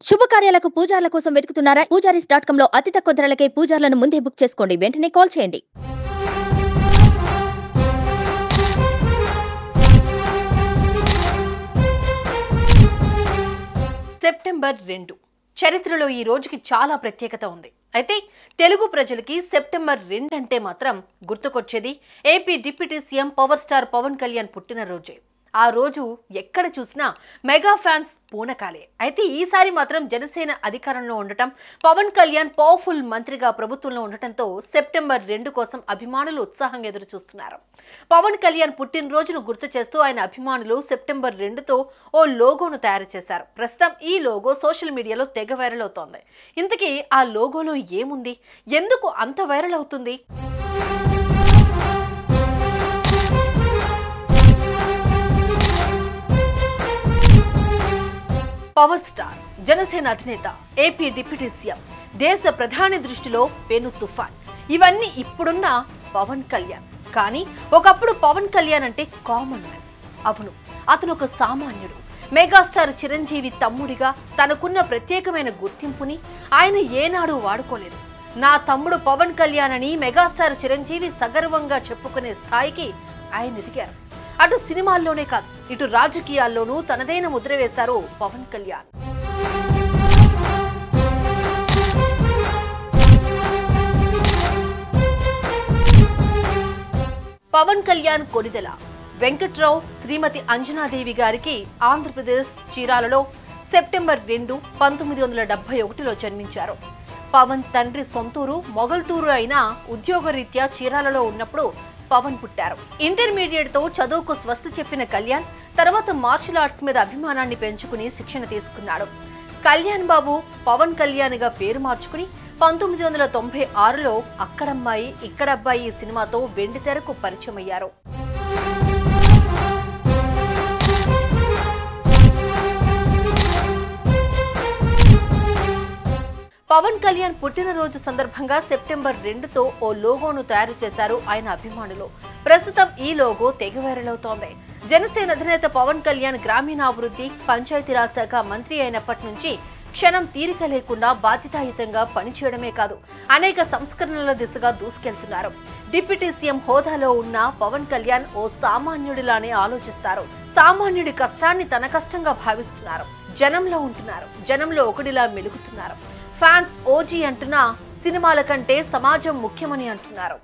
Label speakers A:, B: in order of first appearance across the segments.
A: శుభకార్యాలకు పూజార్ల కోసం వెతుకుతున్నారా? పూజారీస్.com లో అతి తక్కువ ధరలకే పూజార్లను ముందే బుక్ చేసుకోండి. వెంటనే కాల్ చేయండి.
B: సెప్టెంబర్ 2 చరిత్రలో ఈ రోజుకి చాలా ప్రత్యేకత ఉంది. అయితే తెలుగు ప్రజలకి సెప్టెంబర్ 2 అంటే మాత్రం గుర్తుకొచ్చేది AP deputy CM power star Pawan Kalyan పుట్టినరోజే. ఆ రోజు ఎక్కడ చూసినా మెగా ఫ్యాన్స్ పూనకాలే. అయితే ఈసారి మాత్రం జనసేన అధికారంలో ఉండటం, పవన్ కళ్యాణ్ పవర్ఫుల్ మంత్రిగా ప్రభుత్వంలో ఉండటంతో సెప్టెంబర్ 2 కోసం అభిమానులు ఉత్సాహంగా ఎదురు చూస్తున్నారు. పవన్ కళ్యాణ్ పుట్టినరోజును గుర్తు చేస్తూ ఆయన అభిమానులు సెప్టెంబర్ 2తో ఓ లోగోను తయారు చేశారు. ప్రస్తుతం ఈ లోగో సోషల్ మీడియాలో తెగ వైరల్ అవుతోంది. ఇంతకీ ఆ లోగోలో ఏముంది? ఎందుకు అంత వైరల్ అవుతుంది? పవర్ స్టార్, జనసేన అధినేత, ఏపీ డిప్యూటీ సీఎం, దేశ ప్రధాని దృష్టిలో పెను తుఫాన్. ఇవన్నీ ఇప్పుడున్న పవన్ కళ్యాణ్. కానీ ఒకప్పుడు పవన్ కళ్యాణ్ అంటే కామన్ మ్యాన్. అవును, అతను ఒక సామాన్యుడు. మెగాస్టార్ చిరంజీవి తమ్ముడిగా తనకున్న ప్రత్యేకమైన గుర్తింపుని ఆయన ఏనాడు వాడుకోలేదు. నా తమ్ముడు పవన్ కళ్యాణ్ అని మెగాస్టార్ చిరంజీవి సగర్వంగా చెప్పుకునే స్థాయికి ఆయన ఎదిగారు. అటు సినిమాల్లోనే కాదు, ఇటు రాజకీయాల్లోనూ తనదైన ముద్ర వేశారు పవన్ కళ్యాణ్. పవన్ కళ్యాణ్ కొనిదెల వెంకట్రావు, శ్రీమతి అంజనాదేవి గారికి ఆంధ్రప్రదేశ్ చీరాలలో సెప్టెంబర్ 2, 1971లో జన్మించారు. పవన్ తండ్రి సొంతూరు మొగల్తూరు అయిన ఉద్యోగరీత్యా చీరాలలో ఉన్నప్పుడు పవన్ పుట్టారు. ఇంటర్మీడియట్ తో చదువుకు స్వస్తి చెప్పిన కళ్యాణ్ తర్వాత మార్షల్ ఆర్ట్స్ మీద అభిమానాన్ని పెంచుకుని శిక్షణ తీసుకున్నాడు. కళ్యాణ్ బాబు పవన్ కళ్యాణ్ గా పేరు మార్చుకుని 1996లో అక్కడమ్మాయి ఇక్కడబ్బాయి సినిమాతో వెండితెరకు పరిచయమయ్యారు. పవన్ కళ్యాణ్ పుట్టినరోజు సందర్భంగా సెప్టెంబర్ 2తో ఓ లోగోను తయారు చేశారు ఆయన అభిమానులు. ప్రస్తుతం ఈ లోగో తెగ వైరల్ అవుతోంది. జనసేన అధినేత పవన్ కళ్యాణ్ గ్రామీణాభివృద్ధి, పంచాయతీరాజ్ శాఖ మంత్రి అయినప్పటి నుంచి క్షణం తీరిక లేకుండా బాధ్యతాయుతంగా పనిచేయడమే కాదు, అనేక సంస్కరణల దిశగా దూసుకెళ్తున్నారు. డిప్యూటీ సీఎం హోదాలో ఉన్న పవన్ కళ్యాణ్ ఓ సామాన్యుడిలానే ఆలోచిస్తారు. సామాన్యుడి కష్టాన్ని తన కష్టంగా భావిస్తున్నారు. జనంలో ఉంటున్నారు, జనంలో ఒకడిలా మెలుగుతున్నారు. ఫ్యాన్స్ ఓజీ అంటున్నా సినిమాల కంటే సమాజం ముఖ్యమని అంటున్నారు.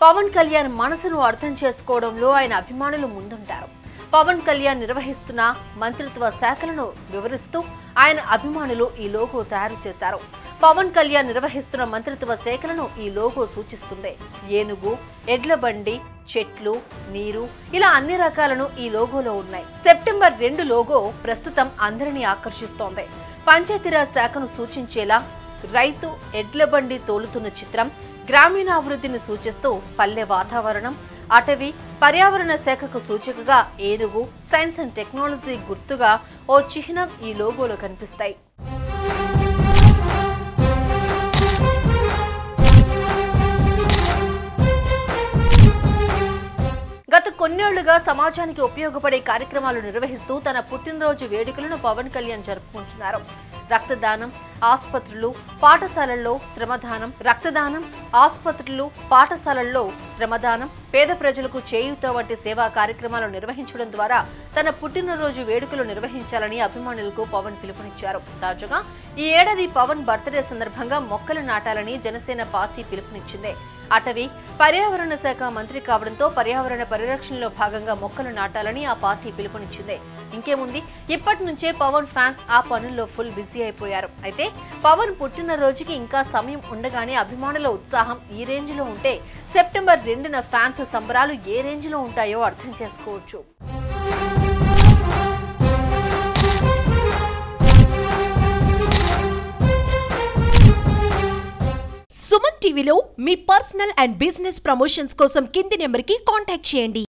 B: పవన్ కళ్యాణ్ మనసును అర్థం చేసుకోవడంలో ఆయన అభిమానులు ముందుంటారు. పవన్ కళ్యాణ్ నిర్వహిస్తున్న మంత్రిత్వ శాఖలను వివరిస్తూ ఆయన అభిమానులు ఈ లోగో తయారు చేశారు. పవన్ కళ్యాణ్ నిర్వహిస్తున్న మంత్రిత్వ శాఖలను ఈ లోగో సూచిస్తుంది. ఏనుగు, ఎడ్ల బండి, చెట్లు, నీరు, ఇలా అన్ని రకాలను ఈ లోగోలో ఉన్నాయి. సెప్టెంబర్ 2 లోగో ప్రస్తుతం అందరినీ ఆకర్షిస్తోంది. పంచాయతీరాజ్ శాఖను సూచించేలా రైతు ఎడ్ల బండి తోలుతున్న చిత్రం, గ్రామీణాభివృద్ధిని సూచిస్తూ పల్లె వాతావరణం, అటవీ, పర్యావరణ శాఖకు సూచికగా ఏనుగు, సైన్స్ అండ్ టెక్నాలజీ గుర్తుగా ఓ చిహ్నం ఈ లోగోలో కనిపిస్తాయి. గత కొన్నేళ్లుగా సమాజానికి ఉపయోగపడే కార్యక్రమాలు నిర్వహిస్తూ తన పుట్టినరోజు వేడుకలను పవన్ కళ్యాణ్ జరుపుకుంటున్నారు. రక్తదానం, ఆసుపత్రులు, పాఠశాలల్లో శ్రమదానం, రక్తదానం, ఆసుపత్రులు, పాఠశాలల్లో శ్రమదానం, పేద ప్రజలకు చేయూత వంటి సేవా కార్యక్రమాలు నిర్వహించడం ద్వారా తన పుట్టినరోజు వేడుకలు నిర్వహించాలని అభిమానులకు పవన్ పిలుపునిచ్చారు. తాజాగా ఈ ఏడాది పవన్ బర్త్డే సందర్భంగా మొక్కలు నాటాలని జనసేన పార్టీ పిలుపునిచ్చింది. అటవీ, పర్యావరణ శాఖ మంత్రి కావడంతో పర్యావరణ పరిరక్షణలో భాగంగా మొక్కలు నాటాలని ఆ పార్టీ పిలుపునిచ్చింది. ఇంకేముంది, ఇప్పటి నుంచే పవన్ ఫ్యాన్స్ ఆ పనుల్లో ఫుల్ బిజీ అయిపోయారు. అయితే పవన్ పుట్టినరోజుకి ఇంకా సమయం ఉండగానే అభిమానుల ఉత్సాహం ఈ రేంజ్ లో ఉంటే సెప్టెంబర్ 2న ఫ్యాన్స్ సంబరాలు ఏ రేంజ్ లో ఉంటాయో అర్థం చేసుకోవచ్చు.
C: సుమన్ టీవీలో మీ పర్సనల్ అండ్ బిజినెస్ ప్రమోషన్స్ కోసం కింది నెంబర్కి కాంటాక్ట్ చేయండి.